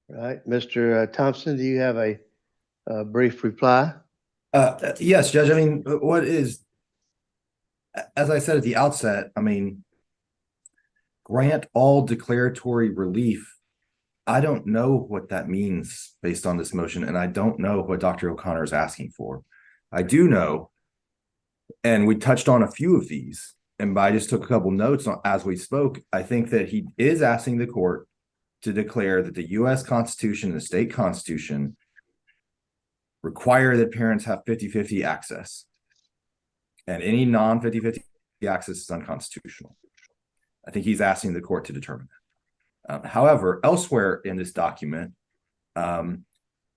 Right. Mr. Thompson, do you have a brief reply? Yes, Judge. I mean, as I said at the outset, I mean, grant all declaratory relief. I don't know what that means based on this motion, and I don't know what Dr. O'Connor is asking for. I do know, and we touched on a few of these, and I just took a couple notes as we spoke. I think that he is asking the court to declare that the U.S. Constitution and the state constitution require that parents have 50-50 access, and any non 50-50 access is unconstitutional. I think he's asking the court to determine that. However, elsewhere in this document,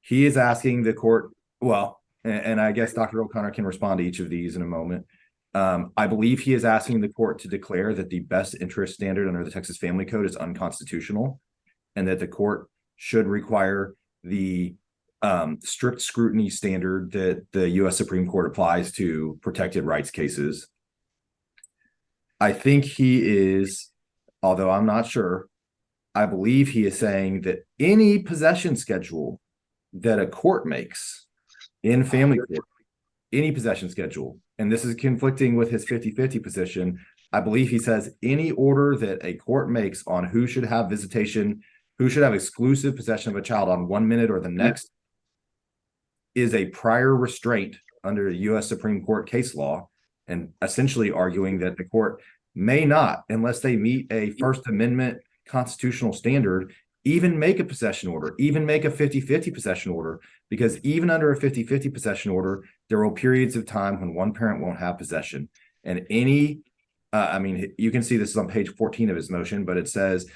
he is asking the court, well, and I guess Dr. O'Connor can respond to each of these in a moment. I believe he is asking the court to declare that the best interest standard under the Texas Family Code is unconstitutional, and that the court should require the strict scrutiny standard that the U.S. Supreme Court applies to protected rights cases. I think he is, although I'm not sure, I believe he is saying that any possession schedule that a court makes in family court, any possession schedule, and this is conflicting with his 50-50 position, I believe he says any order that a court makes on who should have visitation, who should have exclusive possession of a child on 1 minute or the next, is a prior restraint under U.S. Supreme Court case law, and essentially arguing that the court may not, unless they meet a First Amendment constitutional standard, even make a possession order, even make a 50-50 possession order, because even under a 50-50 possession order, there will periods of time when one parent won't have possession. And I mean, you can see this is on page 14 of his motion, but it says,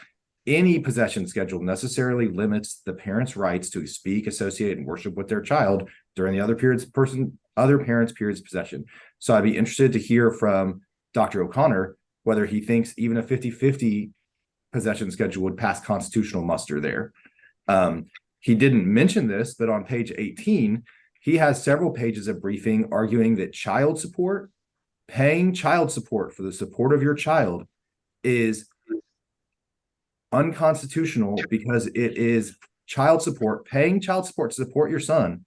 any possession schedule necessarily limits the parent's rights to speak, associate, and worship with their child during the other parents' periods of possession. So I'd be interested to hear from Dr. O'Connor whether he thinks even a 50-50 possession schedule would pass constitutional muster there. He didn't mention this, but on page 18, he has several pages of briefing arguing that child support, paying child support for the support of your child, is unconstitutional because it is child support. Paying child support to support your son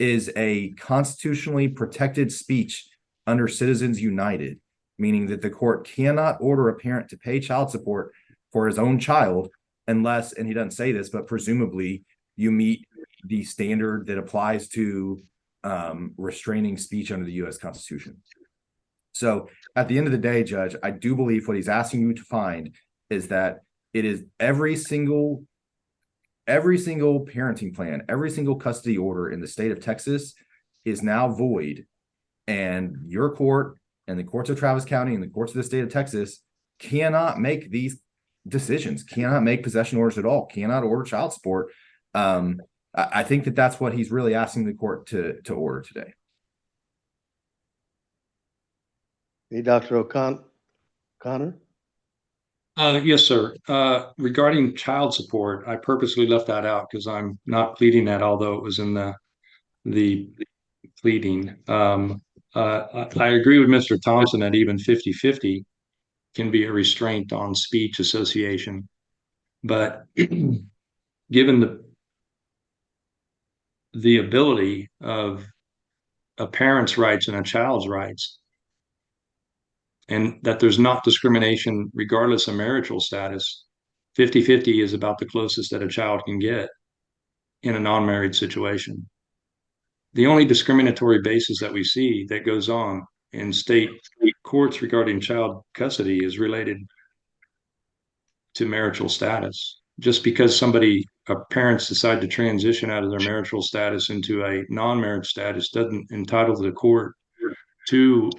is a constitutionally protected speech under Citizens United, meaning that the court cannot order a parent to pay child support for his own child unless, and he doesn't say this, but presumably you meet the standard that applies to restraining speech under the U.S. Constitution. So at the end of the day, Judge, I do believe what he's asking you to find is that it is every single parenting plan, every single custody order in the state of Texas is now void, and your court and the courts of Travis County and the courts of the state of Texas cannot make these decisions, cannot make possession orders at all, cannot order child support. I think that that's what he's really asking the court to order today. Hey, Dr. O'Connor? Yes, sir. Regarding child support, I purposely left that out because I'm not pleading that, although it was in the pleading. I agree with Mr. Thompson that even 50-50 can be a restraint on speech association. But given the ability of a parent's rights and a child's rights, and that there's not discrimination regardless of marital status, 50-50 is about the closest that a child can get in a non-married situation. The only discriminatory basis that we see that goes on in state courts regarding child custody is related to marital status. Just because parents decide to transition out of their marital status into a non-marriage status doesn't entitle the court to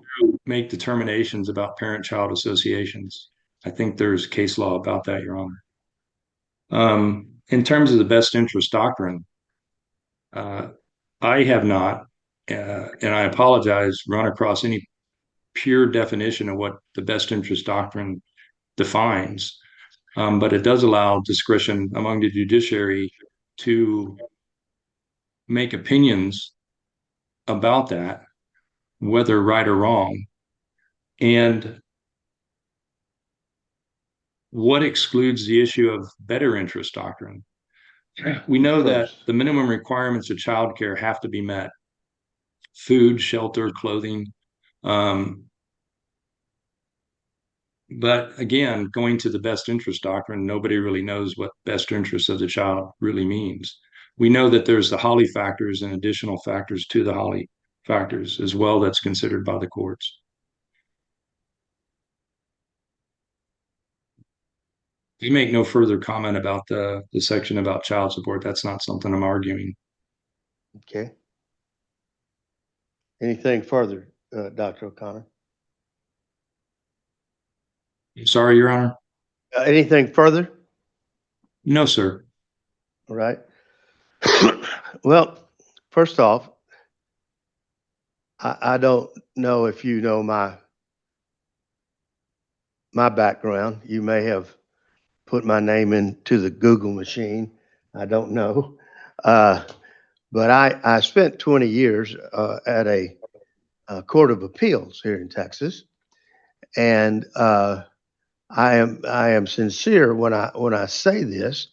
make determinations about parent-child associations. I think there's case law about that, Your Honor. In terms of the best interest doctrine, I have not, and I apologize, run across any pure definition of what the best interest doctrine defines, but it does allow discretion among the judiciary to make opinions about that, whether right or wrong. And what excludes the issue of better interest doctrine? We know that First. the minimum requirements of childcare have to be met. Food, shelter, clothing. But again, going to the best interest doctrine, nobody really knows what best interest of the child really means. We know that there's the Holly factors and additional factors to the Holly factors as well that's considered by the courts. You make no further comment about the section about child support. That's not something I'm arguing. Okay. Anything further, Dr. O'Connor? Sorry, Your Honor. Anything further? No, sir. All right. Well, first off, I don't know if you know my background. You may have put my name into the Google machine. I don't know. But I spent 20 years at a court of appeals here in Texas, and I am sincere when I say this.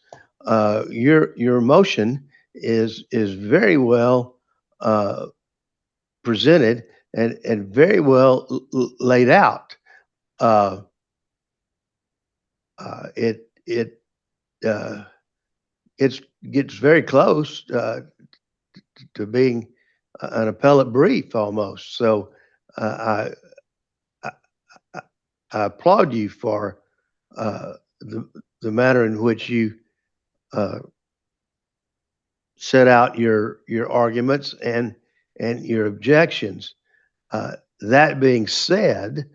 Your motion is very well presented and very well laid out. It gets very close to being an appellate brief almost. So I applaud you for the manner in which you set out your arguments and your objections. That being said,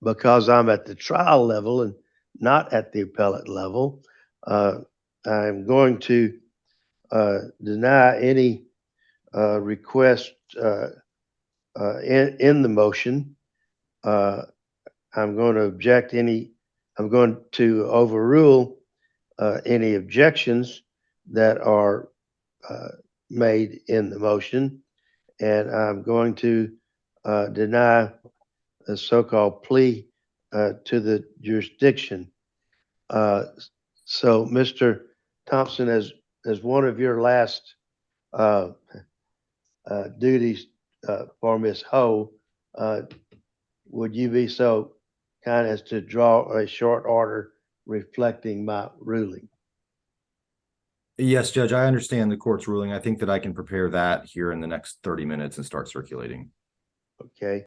because I'm at the trial level and not at the appellate level, I'm going to deny any request in the motion. I'm going to overrule any objections that are made in the motion, and I'm going to deny the so-called plea to the jurisdiction. So, Mr. Thompson, as one of your last duties for Ms. Ho, would you be so kind as to draw a short order reflecting my ruling? Yes, Judge, I understand the court's ruling. I think that I can prepare that here in the next 30 minutes and start circulating. Okay.